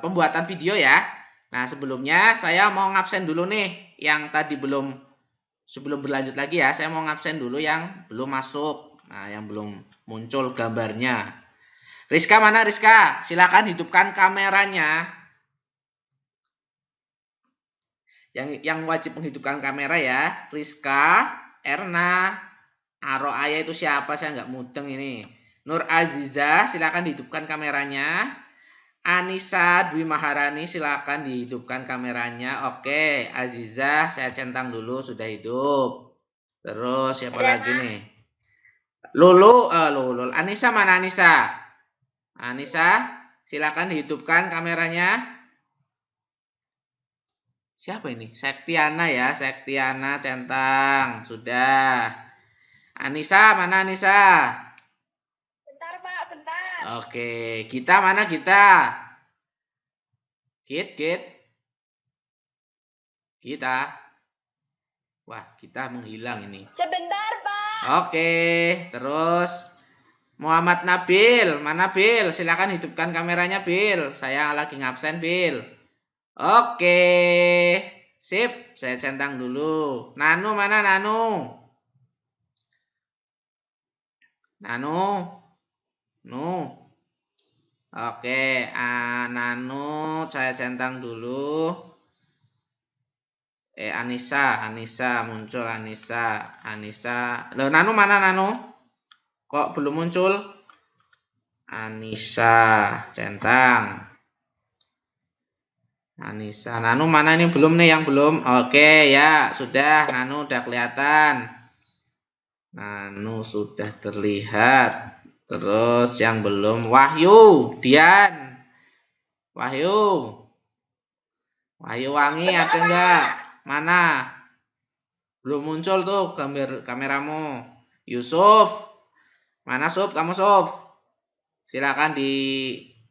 pembuatan video ya. Nah, sebelumnya saya mau ngabsen dulu nih yang tadi sebelum berlanjut lagi ya, saya mau ngabsen dulu yang belum masuk. Nah, yang belum muncul gambarnya. Rizka mana Rizka? Silakan hidupkan kameranya. Yang wajib menghidupkan kamera ya, Rizka, Erna, Aroaya itu siapa? Saya nggak mudeng ini. Nur Aziza, silakan dihidupkan kameranya. Anissa Dwi Maharani, silakan dihidupkan kameranya. Oke, Aziza, saya centang dulu sudah hidup. Terus siapa lagi nih? Lulu. Anissa mana Anissa? Anissa, silakan dihidupkan kameranya. Siapa ini? Sektiana ya, Sektiana centang. Sudah. Anissa, mana Anissa? Bentar, Pak, bentar. Oke, Gita mana Gita? Gita. Wah, Gita menghilang ini. Sebentar, Pak. Oke, terus Muhammad Nabil, mana Bil? Silakan hidupkan kameranya Bil. Saya lagi ngabsen Bil. Oke, sip. Saya centang dulu. Nanu mana Nanu? Oke, Nanu saya centang dulu. Anissa muncul Anissa. Loh, Nanu mana Nanu? Kok belum muncul? Anissa centang. Anissa, Nanu mana ini belum nih yang belum? Oke ya, sudah Nanu udah kelihatan. Nanu sudah terlihat. Terus yang belum Wahyu, Dian. Wahyu Wangi ada enggak? Mana? Belum muncul tuh gambar kameramu. Yusuf. Mana Sob? Kamu Sob? Silakan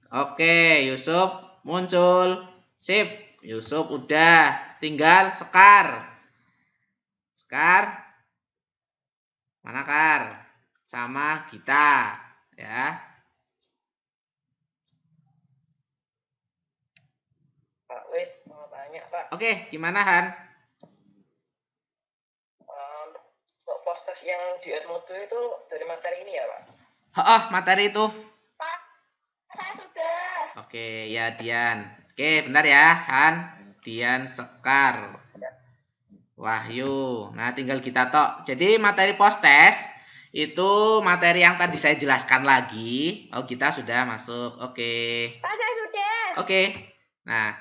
Oke, Yusuf muncul. Sip, Yusuf udah. Tinggal Sekar. Mana Kar? sama Gita, ya. Pak Wid mau tanya Pak. Oke, gimana Han? Untuk postes yang di Edmodo itu dari materi ini ya Pak? Materi itu. Pak, saya sudah. Oke, ya Dian. Oke, bentar ya Han. Dian Sekar. Wahyu. Nah, tinggal kita tok. Jadi materi postes itu materi yang tadi saya jelaskan lagi. Oh, kita sudah masuk. Oke. Pak, saya sudah. Oke. Nah,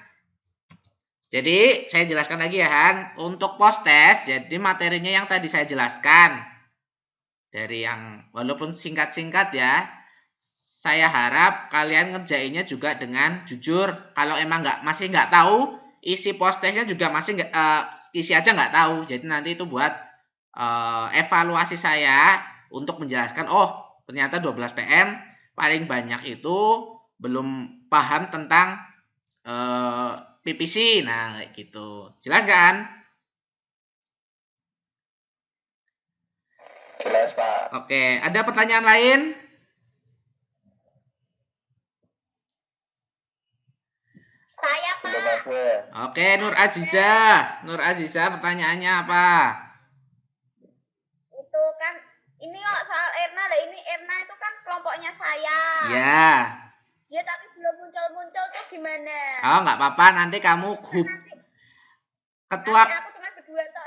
jadi saya jelaskan lagi ya Han. Untuk postes, jadi materinya yang tadi saya jelaskan. Dari yang walaupun singkat-singkat ya. Saya harap kalian ngerjainnya juga dengan jujur. Kalau emang masih nggak tahu, isi postesnya juga masih isi aja nggak tahu. Jadi nanti itu buat evaluasi saya untuk menjelaskan, oh ternyata 12 PM paling banyak itu belum paham tentang PPC. Nah kayak gitu. Jelas kan? Jelas Pak. Oke, ada pertanyaan lain? Saya, Pak. Belum ada. Oke, Nur Aziza, pertanyaannya apa? Itu kan ini kok soal Erna lah, ini Erna itu kan kelompoknya saya. Ya. Dia tapi belum muncul tuh gimana? Oh, nggak apa-apa, nanti kamu ketua. Nanti aku cuma berdua tuh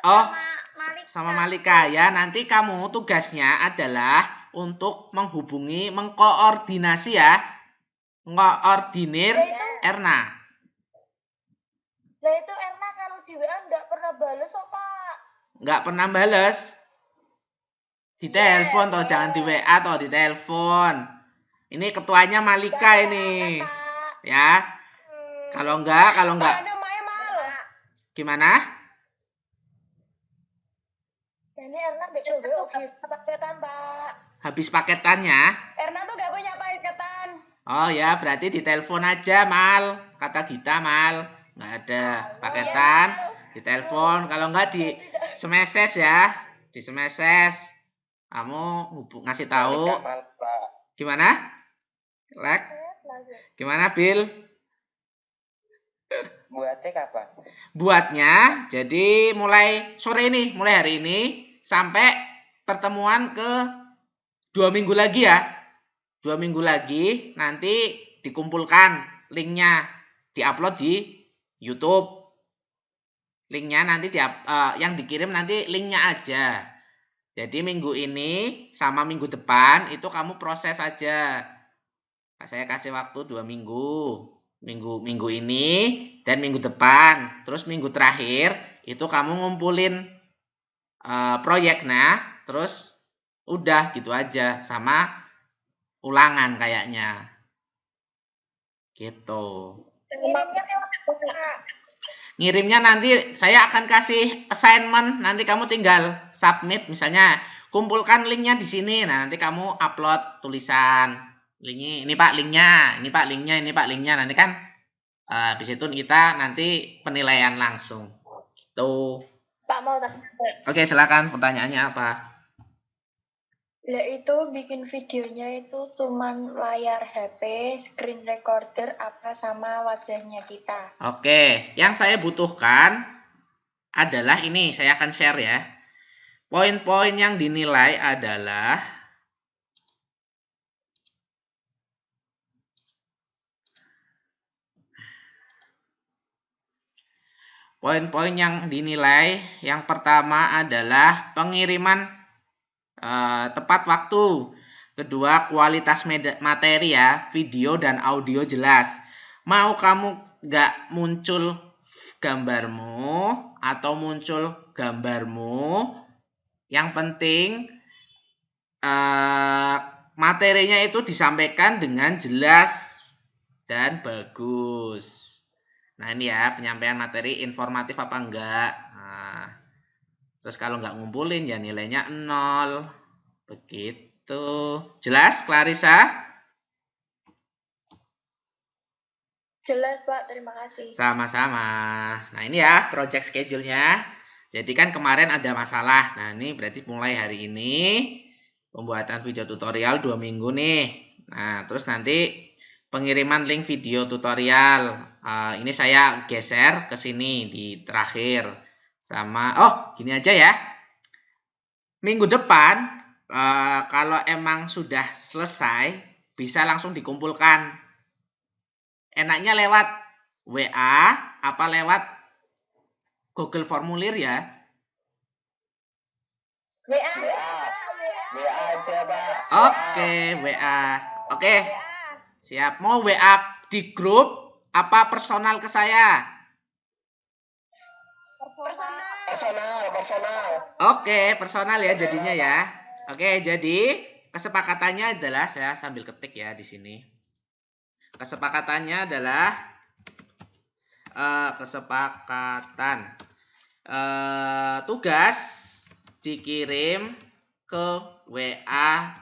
sama Malika ya. Nanti kamu tugasnya adalah untuk mengkoordinasi ya. Mengkoordinir Erna. Lah itu Erna kalau di WA nggak pernah bales kok, Pak. Nggak pernah bales. Di telepon toh, jangan di WA toh, di telepon. Ini ketuanya Malika ini. Ya. Kalau enggak gimana? Ini Erna habis paketan, Pak. Habis paketannya? Erna tuh nggak punya paketan. Oh ya, berarti di telepon aja, Mal. Kata Gita, Mal. Nggak ada paketan, di telepon. Kalau enggak di SMS ya. Di SMS. Kamu ngasih tahu. Gimana? Lek? Gimana, Bill? Buatnya kapan? Buatnya, jadi mulai sore ini, mulai hari ini, sampai pertemuan ke 2 minggu lagi ya. 2 minggu lagi, nanti dikumpulkan linknya, diupload di YouTube. Linknya nanti yang dikirim nanti linknya aja. Jadi minggu ini sama minggu depan itu kamu proses aja. Saya kasih waktu 2 minggu. Minggu ini dan minggu depan. Terus minggu terakhir itu kamu ngumpulin proyeknya. Terus udah gitu aja. Sama ulangan kayaknya. Gitu. Ngirimnya nanti saya akan kasih assignment, nanti kamu tinggal submit, misalnya kumpulkan linknya di sini. Nah, nanti kamu upload tulisan linknya, ini Pak linknya, ini Pak linknya, ini Pak linknya. Nanti kan habis itu kita nanti penilaian langsung. Gitu. Pak mau tanya. Oke, silakan pertanyaannya apa? Lah itu bikin videonya itu cuman layar HP, screen recorder, apa sama wajahnya kita. Oke, yang saya butuhkan adalah ini, saya akan share ya. Poin-poin yang dinilai adalah poin-poin yang dinilai, yang pertama adalah pengiriman tepat waktu. Kedua, kualitas materi ya, video dan audio jelas. Mau kamu nggak muncul gambarmu atau muncul gambarmu, yang penting materinya itu disampaikan dengan jelas dan bagus. Nah ini ya, penyampaian materi informatif apa enggak. Nah, terus kalau nggak ngumpulin ya nilainya 0. Begitu. Jelas, Clarissa? Jelas, Pak. Terima kasih. Sama-sama. Nah ini ya project schedule-nya. Jadi kan kemarin ada masalah. Nah ini berarti mulai hari ini pembuatan video tutorial 2 minggu nih. Nah, terus nanti pengiriman link video tutorial. Ini saya geser ke sini di terakhir. Sama, gini aja ya. Minggu depan, kalau emang sudah selesai, bisa langsung dikumpulkan. Enaknya lewat WA, apa lewat Google Formulir ya? WA aja, Pak. Oke, WA. Oke. Siap. Mau WA di grup apa personal ke saya? Personal. Oke, personal ya jadinya ya. Oke, jadi kesepakatannya adalah saya sambil ketik ya di sini. Kesepakatannya adalah tugas dikirim ke WA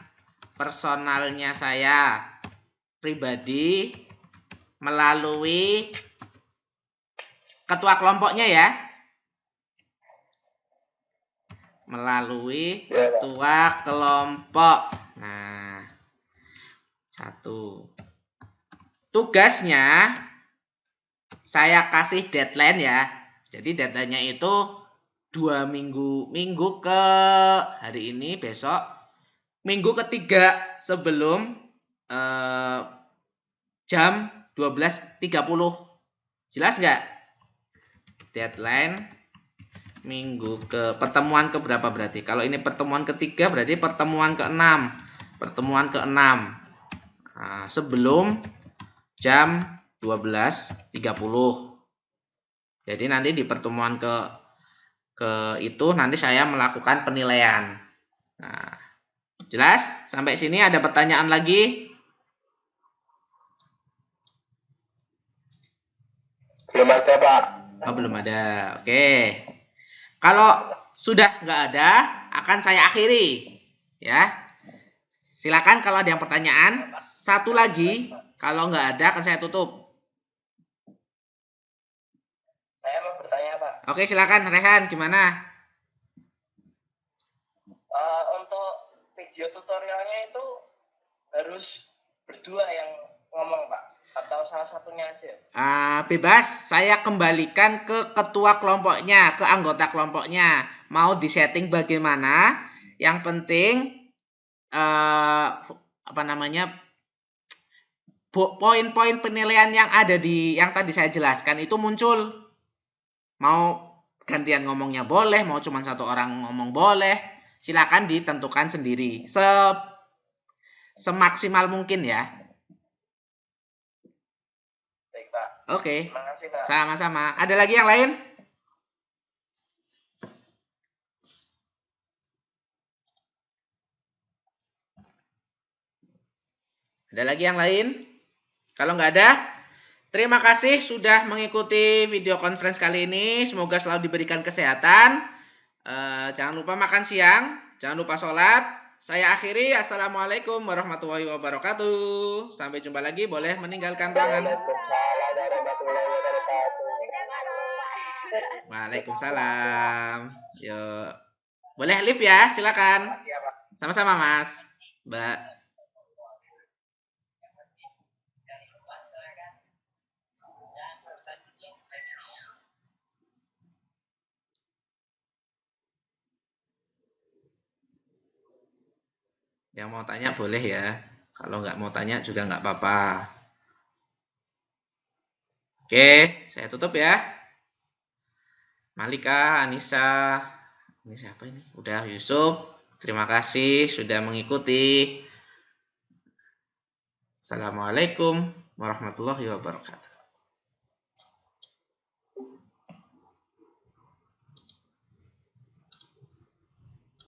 personalnya saya pribadi melalui ketua kelompoknya ya. Melalui ketua kelompok. Nah, 1. Tugasnya saya kasih deadline ya. Jadi deadline-nya itu 2 minggu ke hari ini, besok. Minggu ketiga sebelum jam 12.30. Jelas nggak? Deadline minggu pertemuan ke berapa berarti? Kalau ini pertemuan ketiga berarti pertemuan ke-6. Pertemuan ke-6. Nah, sebelum jam 12.30. Jadi nanti di pertemuan ke itu nanti saya melakukan penilaian. Nah, jelas? Sampai sini ada pertanyaan lagi? Belum ada, Pak. Belum ada. Oke. Kalau sudah nggak ada, akan saya akhiri. Ya. Silakan kalau ada yang pertanyaan. Satu lagi, kalau nggak ada akan saya tutup. Saya mau bertanya, Pak. Oke, silakan Rehan, gimana? Untuk video tutorialnya itu harus berdua yang ngomong, Pak, atau salah satunya aja? Bebas, saya kembalikan ke ketua kelompoknya, ke anggota kelompoknya. Mau disetting bagaimana? Yang penting poin-poin penilaian yang ada yang tadi saya jelaskan itu muncul. Mau gantian ngomongnya boleh, mau cuma satu orang ngomong boleh. Silakan ditentukan sendiri. Semaksimal mungkin ya. Baik, Pak. Oke. Terima kasih, Pak. Sama-sama. Ada lagi yang lain? Ada lagi yang lain? Kalau nggak ada, terima kasih sudah mengikuti video conference kali ini. Semoga selalu diberikan kesehatan. Jangan lupa makan siang. Jangan lupa sholat. Saya akhiri. Assalamualaikum warahmatullahi wabarakatuh. Sampai jumpa lagi. Boleh meninggalkan ruangan. Waalaikumsalam. Yuk. Boleh live ya, silakan. Sama-sama, Mas. Mbak. Yang mau tanya boleh ya. Kalau nggak mau tanya juga nggak apa-apa. Oke, saya tutup ya. Malika, Anissa. Ini siapa ini? Udah, Yusuf. Terima kasih sudah mengikuti. Assalamualaikum warahmatullahi wabarakatuh.